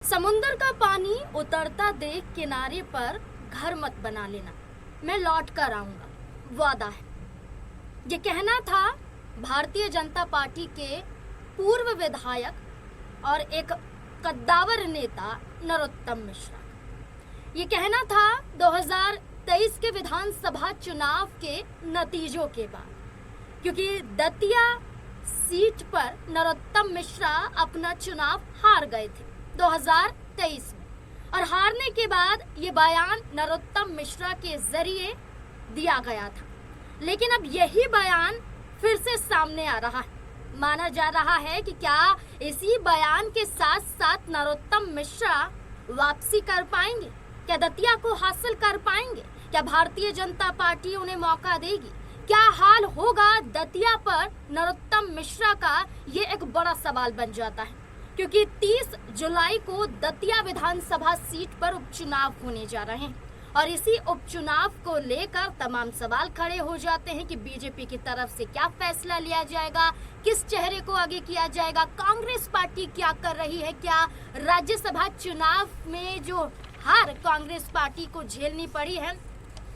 समुंदर का पानी उतरता देख किनारे पर घर मत बना लेना, मैं लौट कर आऊंगा, वादा है। ये कहना था भारतीय जनता पार्टी के पूर्व विधायक और एक कद्दावर नेता नरोत्तम मिश्रा। ये कहना था 2023 के विधानसभा चुनाव के नतीजों के बाद, क्योंकि दतिया सीट पर नरोत्तम मिश्रा अपना चुनाव हार गए थे 2023 में, और हारने के बाद ये बयान नरोत्तम मिश्रा के जरिए दिया गया था। लेकिन अब यही बयान फिर से सामने आ रहा है। माना जा रहा है कि क्या इसी बयान के साथ साथ नरोत्तम मिश्रा वापसी कर पाएंगे, क्या दतिया को हासिल कर पाएंगे, क्या भारतीय जनता पार्टी उन्हें मौका देगी, क्या हाल होगा दतिया पर नरोत्तम मिश्रा का, ये एक बड़ा सवाल बन जाता है। क्योंकि 30 जुलाई को दतिया विधानसभा सीट पर उपचुनाव होने जा रहे हैं और इसी उपचुनाव को लेकर तमाम सवाल खड़े हो जाते हैं कि बीजेपी की तरफ से क्या फैसला लिया जाएगा, किस चेहरे को आगे किया जाएगा, कांग्रेस पार्टी क्या कर रही है, क्या राज्यसभा चुनाव में जो हार कांग्रेस पार्टी को झेलनी पड़ी है,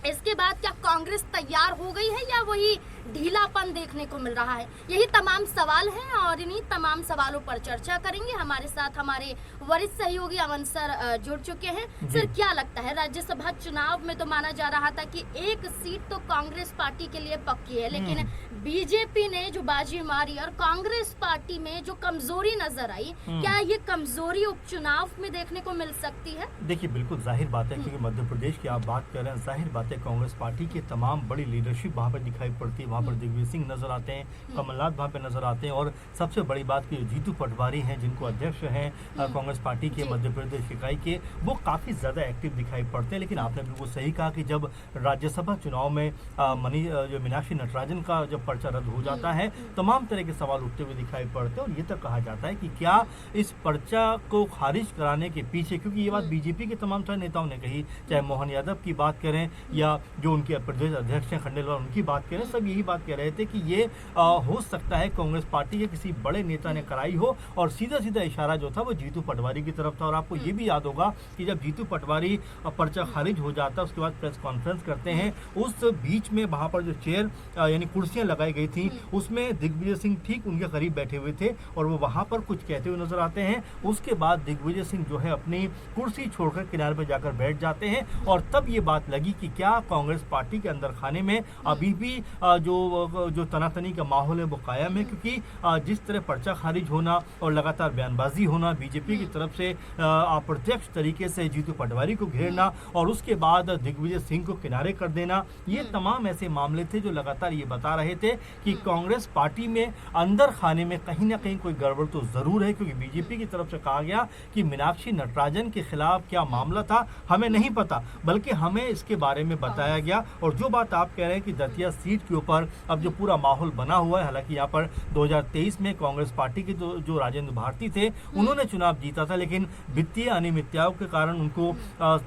इसके बाद क्या कांग्रेस तैयार हो गई है या वही ढीलापन देखने को मिल रहा है। यही तमाम सवाल हैं और इन्हीं तमाम सवालों पर चर्चा करेंगे। हमारे साथ हमारे वरिष्ठ सहयोगी अमन सर जुड़ चुके हैं। सर, क्या लगता है, राज्यसभा चुनाव में तो माना जा रहा था कि एक सीट तो कांग्रेस पार्टी के लिए पक्की है, लेकिन बीजेपी ने जो बाजी मारी और कांग्रेस पार्टी में जो कमजोरी नजर आई, क्या ये कमजोरी उपचुनाव में देखने को मिल सकती है? देखिए, बिल्कुल जाहिर बात है, क्योंकि मध्य प्रदेश की आप बात कर रहे हैं, जाहिर बात है कांग्रेस पार्टी की तमाम बड़ी लीडरशिप वहाँ पर दिखाई पड़ती है। वहाँ पर दिग्विजय सिंह नजर आते हैं, कमलनाथ वहाँ पे नजर आते हैं, और सबसे बड़ी बात की जीतू पटवारी हैं, जिनको अध्यक्ष हैं कांग्रेस पार्टी के मध्य प्रदेश इकाई के, वो काफी ज्यादा एक्टिव दिखाई पड़ते हैं। लेकिन आपने बिल्कुल सही कहा कि जब राज्यसभा चुनाव में जो मीनाक्षी नटराजन का जब पर्चा रद्द हो जाता है, तमाम तरह के सवाल उठते हुए दिखाई पड़ते हैं और ये तक कहा जाता है कि क्या इस पर्चा को खारिज कराने के पीछे, क्योंकि ये बात बीजेपी के तमाम सारे नेताओं ने कही, चाहे मोहन यादव की बात करें या जो उनके प्रदेश अध्यक्ष हैं खंडेलवाल, उनकी बात करें, सब यही बात कह रहे थे कि ये हो सकता है कांग्रेस पार्टी के किसी बड़े नेता ने कराई हो, और सीधा सीधा इशारा जो था वो जीतू पटवारी की तरफ था। और आपको ये भी याद होगा कि जब जीतू पटवारी पर्चा खारिज हो जाता है, उसके बाद प्रेस कॉन्फ्रेंस करते हैं, उस बीच में वहां पर जो चेयर यानी कुर्सियां लगाई गई थी, उसमें दिग्विजय सिंह ठीक उनके करीब बैठे हुए थे और वो वहां पर कुछ कहते हुए नजर आते हैं। उसके बाद दिग्विजय सिंह जो है अपनी कुर्सी छोड़कर किनारे पर जाकर बैठ जाते हैं, और तब ये बात लगी कि क्या कांग्रेस पार्टी के अंदर खाने में अभी भी जो तनातनी का माहौल है वो कायम है, क्योंकि जिस तरह पर्चा खारिज होना और लगातार बयानबाजी होना, बीजेपी की तरफ से अप्रत्यक्ष तरीके से जीतू पटवारी को घेरना और उसके बाद दिग्विजय सिंह को किनारे कर देना, ये तमाम ऐसे मामले थे जो लगातार ये बता रहे थे कि कांग्रेस पार्टी में अंदर खाने में कहीं ना कहीं कोई गड़बड़ तो जरूर है। क्योंकि बीजेपी की तरफ से कहा गया कि मीनाक्षी नटराजन के खिलाफ क्या मामला था हमें नहीं पता, बल्कि हमें इसके बारे में बताया गया। और जो बात आप कह रहे हैं कि दतिया सीट के ऊपर अब जो पूरा माहौल बना हुआ है, हालांकि यहाँ पर 2023 में कांग्रेस पार्टी के जो राजेंद्र भारती थे, उन्होंने चुनाव जीता था, लेकिन वित्तीय अनियमितताओं के कारण उनको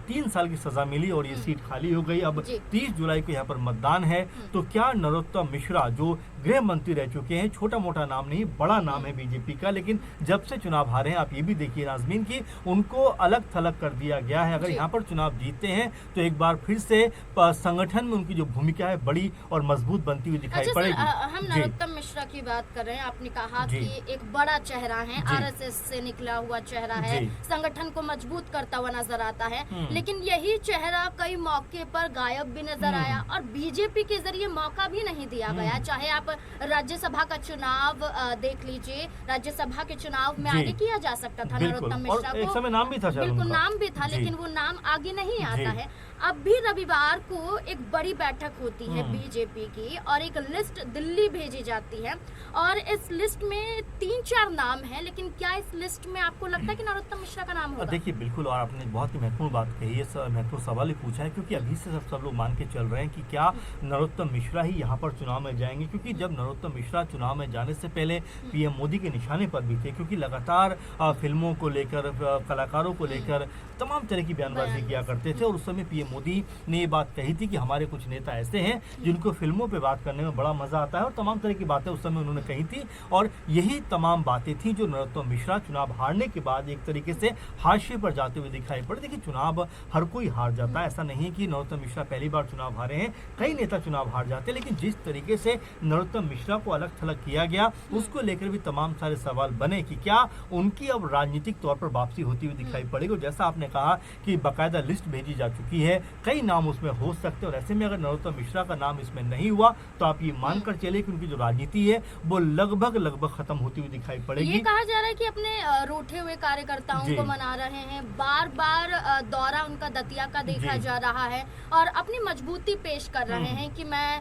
3 साल की सजा मिली और ये सीट खाली हो गई। अब 30 जुलाई को यहाँ पर मतदान है, तो क्या नरोत्तम मिश्रा जो गृह मंत्री रह चुके हैं, छोटा मोटा नाम नहीं, बड़ा नाम है बीजेपी का, लेकिन जब से चुनाव हारे हैं, आप ये भी देखिए नाजमीन की उनको अलग थलग कर दिया गया है। अगर यहाँ पर चुनाव जीतते हैं तो एक बार फिर से संगठन में उनकी जो भूमिका है बड़ी और मजबूत बनती हुई दिखाई पड़ेगी। हम नरोत्तम मिश्रा की बात कर रहे हैं, आपने कहा कि एक बड़ा चेहरा है, आरएसएस से निकला हुआ चेहरा है, संगठन को मजबूत करता हुआ नजर आता है, लेकिन यही चेहरा कई मौके पर गायब भी नजर आया और बीजेपी के जरिए मौका भी नहीं दिया गया। चाहे आप राज्यसभा का चुनाव देख लीजिए, राज्यसभा के चुनाव में आगे किया जा सकता था नरोत्तम मिश्रा को, एक समय नाम भी था, बिल्कुल नाम भी था, लेकिन वो नाम आगे नहीं आता है। अब भी रविवार को एक बड़ी बैठक होती है बीजेपी की और एक लिस्ट दिल्ली भेजी जाती है और इस लिस्ट में 3-4 नाम हैं, लेकिन क्या इस लिस्ट में आपको लगता है कि नरोत्तम मिश्रा का नाम होगा? देखिए, बिल्कुल, और आपने बहुत ही महत्वपूर्ण बात कही है, महत्वपूर्ण सवाल ही पूछा है, क्योंकि अभी से सब लोग मान के चल रहे हैं कि क्या नरोत्तम मिश्रा ही यहाँ पर चुनाव में जाएंगे, क्योंकि जब नरोत्तम मिश्रा चुनाव में जाने से पहले पीएम मोदी के निशाने पर भी थे, क्योंकि लगातार फिल्मों को लेकर, कलाकारों को लेकर तमाम तरह की बयानबाजी किया करते थे, और उस समय पीएम मोदी ने ये बात कही थी कि हमारे कुछ नेता ऐसे हैं जिनको फिल्मों पे बात बात करने में बड़ा मजा आता है और तमाम तरह की बातें उस समय उन्होंने कही थी। और यही तमाम बातें थी जो नरोत्तम मिश्रा चुनाव हारने के बाद एक तरीके से हाशिए पर जाते हुए दिखाई पड़े। देखिए, चुनाव हर कोई हार जाता है, ऐसा नहीं है कि नरोत्तम मिश्रा पहली बार चुनाव हारे हैं, कई नेता चुनाव हार जाते हैं, लेकिन जिस तरीके से नरोत्तम मिश्रा को अलग थलग किया गया उसको लेकर भी तमाम सारे सवाल बने कि क्या उनकी अब राजनीतिक तौर पर वापसी होती हुई दिखाई पड़ेगी। और जैसा आपने कहा कि बाकायदा लिस्ट भेजी जा चुकी है, कई नाम उसमें हो सकते हैं, और ऐसे में अगर नरोत्तम मिश्रा का नाम इसमें नहीं हुआ तो आप ये मानकर चले कि उनकी जो राजनीति है वो लगभग खत्म होती हुई दिखाई पड़ेगी। ये कहा जा रहा है कि अपने रूठे हुए कार्यकर्ताओं को मना रहे हैं, बार बार दौरा उनका दतिया का देखा जा रहा है और अपनी मजबूती पेश कर रहे हैं कि मैं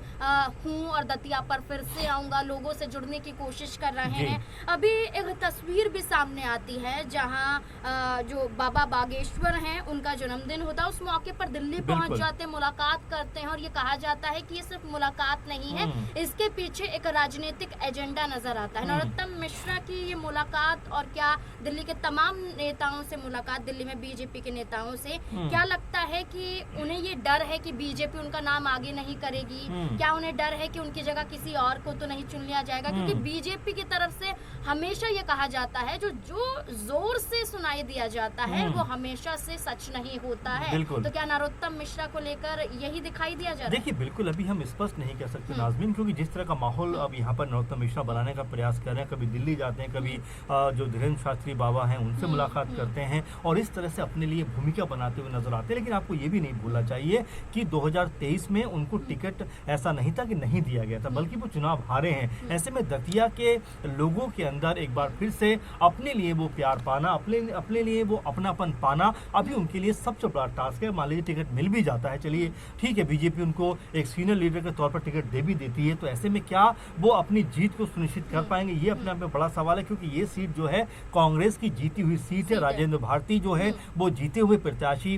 हूं और दतिया पर फिर से आऊंगा, लोगों से जुड़ने की कोशिश कर रहे हैं। अभी एक तस्वीर भी सामने आती है जहां जो बाबा बागेश्वर हैं उनका जन्मदिन होता है, उस मौके पर दिल्ली पहुंच जाते हैं, मुलाकात करते हैं और ये कहा जाता है कि ये सिर्फ मुलाकात नहीं है, इसके पीछे एक राजनीतिक एजेंडा नजर आता है। नरोत्तम मिश्रा की ये मुलाकात और क्या दिल्ली के तमाम नेताओं से मुलाकात, दिल्ली में बीजेपी के नेताओं से, क्या लगता है कि उन्हें ये डर है कि बीजेपी उनका नाम आगे नहीं करेगी? क्या उन्हें डर है कि उनकी जगह किसी और को तो नहीं चुन लिया जाएगा? क्योंकि बीजेपी की तरफ से हमेशा ये कहा जाता है जो जोर से सुनाई दिया जाता है वो हमेशा से सच नहीं होता है। तो क्या नरोत्तम मिश्रा को लेकर यही दिखाई दिया जा रहा है? देखिए, बिल्कुल अभी हम स्पष्ट नहीं कह सकते नाज़मीन, क्योंकि जिस तरह का माहौल अब यहाँ पर नरोत्तम मिश्रा बनाने का प्रयास कर रहे हैं, कभी दिल्ली जाते हैं, कभी जो धीरेन्द्र शास्त्री बाबा हैं उनसे मुलाकात करते हैं और इस तरह से अपने लिए भूमिका बनाते हुए नजर आते हैं। लेकिन आपको ये भी नहीं भूलना चाहिए कि 2023 में उनको टिकट ऐसा नहीं था कि नहीं दिया गया था, बल्कि वो चुनाव हारे हैं। ऐसे में दतिया के लोगों के अंदर एक बार फिर से अपने लिए वो प्यार पाना, अपने लिए वो अपनापन पाना अभी उनके लिए सबसे बड़ा टास्क है। मान लीजिए टिकट मिल भी जाता है, चलिए ठीक है, बीजेपी उनको एक सीनियर लीडर के तौर पर टिकट दे भी देती है, तो ऐसे में क्या वो अपनी जीत को सुनिश्चित कर पाएंगे, ये अपने आप में बड़ा सवाल है। क्योंकि ये सीट जो है कांग्रेस की जीती हुई सीट है, राजेंद्र भारती जो है वो जीते हुए प्रत्याशी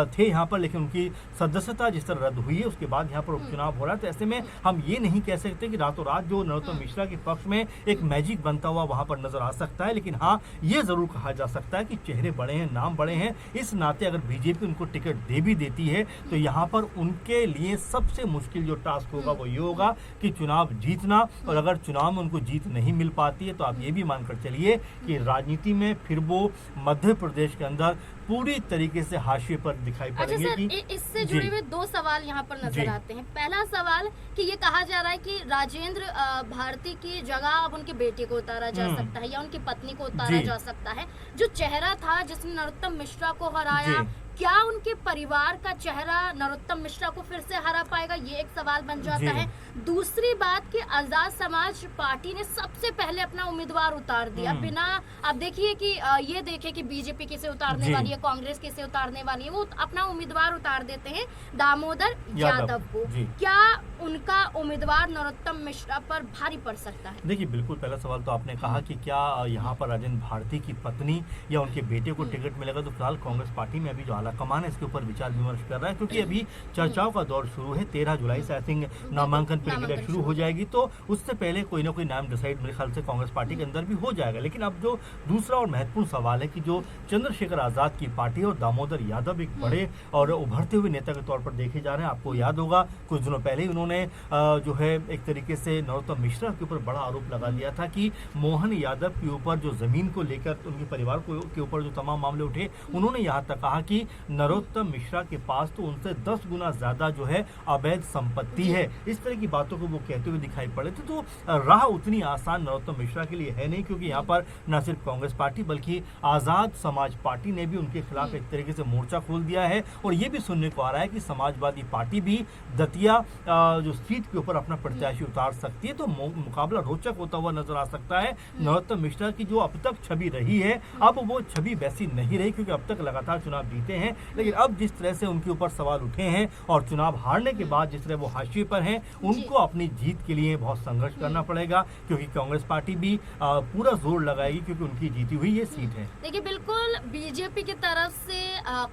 थे यहाँ पर, लेकिन उनकी सदस्यता जिस तरह रद्द हुई है उसके बाद यहाँ पर उपचुनाव हो रहा है। तो ऐसे में हम ये नहीं कह सकते कि रातों रात जो नरोत्तम मिश्रा के पक्ष में एक मैजिक बनता हुआ वहां पर नजर आ सकता है, लेकिन हाँ, ये जरूर कहा जा सकता है कि चेहरे बड़े हैं, नाम बड़े हैं, इस नाते अगर बीजेपी उनको टिकट दे भी देती है तो यहाँ पर उनके लिए सबसे मुश्किल जो टास्क होगा वो ये होगा कि चुनाव जीतना। और अगर चुनाव में उनको जीत नहीं मिल पाती है तो आप ये भी मानकर चलिए कि राजनीति में फिर वो मध्य प्रदेश के अंदर पूरी तरीके से हाशिए पर दिखाई पड़ेंगे। अच्छा सर, इससे जुड़े हुए दो सवाल यहाँ पर नजर आते हैं। पहला सवाल कि ये कहा जा रहा है कि राजेंद्र भारती की जगह अब उनके बेटे को उतारा जा सकता है या उनकी पत्नी को उतारा जा सकता है। जो चेहरा था जिसने नरोत्तम मिश्रा को हराया, क्या उनके परिवार का चेहरा नरोत्तम मिश्रा को फिर से हरा पाएगा, ये एक सवाल बन जाता है। दूसरी बात कि आजाद समाज पार्टी ने सबसे पहले अपना उम्मीदवार उतार दिया बिना, आप देखिए कि ये देखे कि बीजेपी किसे उतारने वाली है, कांग्रेस किसे उतारने वाली है, वो अपना उम्मीदवार उतार देते हैं दामोदर यादव को। क्या उनका उम्मीदवार नरोत्तम मिश्रा पर भारी पड़ सकता है? देखिए, बिल्कुल पहला सवाल तो आपने कहा कि क्या यहाँ पर राजेंद्र भारती की पत्नी या उनके बेटे को टिकट मिलेगा, तो फिलहाल कांग्रेस पार्टी में अभी जो कमान है इसके ऊपर विचार विमर्श कर रहा है, क्योंकि अभी चर्चाओं का दौर शुरू है। 13 जुलाई से आई थिंक नामांकन प्रक्रिया शुरू हो जाएगी, तो उससे पहले कोई ना कोई नाम डिसाइड मेरे ख्याल से कांग्रेस पार्टी के अंदर भी हो जाएगा। लेकिन अब जो दूसरा और महत्वपूर्ण सवाल है कि जो चंद्रशेखर आजाद की पार्टी और दामोदर यादव एक बड़े और उभरते हुए नेता के तौर पर देखे जा रहे हैं। आपको याद होगा कुछ दिनों पहले उन्होंने जो है एक तरीके से नरोत्तम मिश्रा के ऊपर बड़ा आरोप लगा दिया था कि मोहन यादव के ऊपर जो जमीन को लेकर उनके परिवार के ऊपर जो तमाम मामले उठे, उन्होंने यहाँ तक कहा कि नरोत्तम मिश्रा के पास तो उनसे 10 गुना ज्यादा जो है अवैध संपत्ति है। इस तरह की बातों को वो कहते हुए दिखाई पड़े थे। तो राह उतनी आसान नरोत्तम मिश्रा के लिए है नहीं, क्योंकि यहाँ पर न सिर्फ कांग्रेस पार्टी बल्कि आजाद समाज पार्टी ने भी उनके खिलाफ एक तरीके से मोर्चा खोल दिया है। और ये भी सुनने को आ रहा है कि समाजवादी पार्टी भी दतिया जो सीट के ऊपर अपना प्रत्याशी उतार सकती है। तो मुकाबला रोचक होता हुआ नजर आ सकता है। नरोत्तम मिश्रा की जो अब तक छवि रही है, अब वो छवि वैसी नहीं रही, क्योंकि अब तक लगातार चुनाव जीते हैं, लेकिन अब जिस तरह से उनके ऊपर सवाल उठे हैं और चुनाव हारने के बाद जिस तरह वो हाशिए पर हैं, उनको अपनी जीत के लिए बहुत संघर्ष करना पड़ेगा, क्योंकि कांग्रेस पार्टी भी पूरा जोर लगाएगी, क्योंकि उनकी जीती हुई ये सीट है। देखिए, बिल्कुल बीजेपी की तरफ से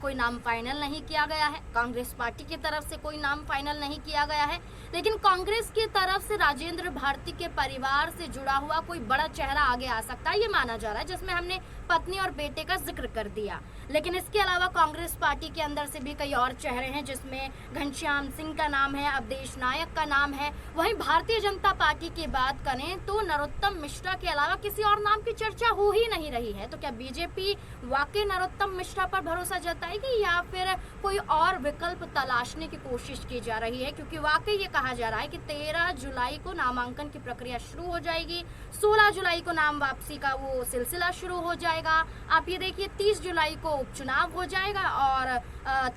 कोई नाम फाइनल नहीं किया गया है, कांग्रेस पार्टी की तरफ से कोई नाम फाइनल नहीं किया गया है। लेकिन कांग्रेस की तरफ से राजेंद्र भारती के परिवार से जुड़ा हुआ कोई बड़ा चेहरा आगे आ सकता है, ये माना जा रहा है, जिसमें हमने पत्नी और बेटे का जिक्र कर दिया। लेकिन इसके अलावा कांग्रेस पार्टी के अंदर से भी कई और चेहरे हैं, जिसमें घनश्याम सिंह का नाम है, अवधेश नायक का नाम है। वहीं भारतीय जनता पार्टी की बात करें तो नरोत्तम मिश्रा के अलावा किसी और नाम की चर्चा हो ही नहीं रही है। तो क्या बीजेपी वाकई नरोत्तम मिश्रा पर भरोसा जताएगी या फिर कोई और विकल्प तलाशने की कोशिश की जा रही है? क्योंकि वाकई ये कहा जा रहा है कि 13 जुलाई को नामांकन की प्रक्रिया शुरू हो जाएगी, 16 जुलाई को नाम वापसी का वो सिलसिला शुरू हो जाएगा। आप ये देखिए 30 जुलाई को उपचुनाव हो जाएगा और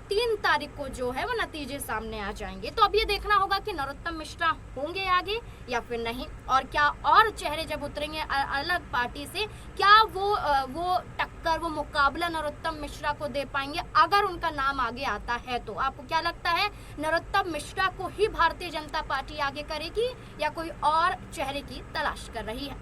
3 तारीख को जो है वो नतीजे सामने आ जाएंगे। तो अब ये देखना होगा कि नरोत्तम मिश्रा होंगे आगे या फिर नहीं, और क्या और चेहरे जब उतरेंगे अलग पार्टी से, क्या वो टक्कर, वो मुकाबला नरोत्तम मिश्रा को दे पाएंगे अगर उनका नाम आगे आता है? तो आपको क्या लगता है, नरोत्तम मिश्रा को ही भारतीय जनता पार्टी आगे करेगी या कोई और चेहरे की तलाश कर रही है?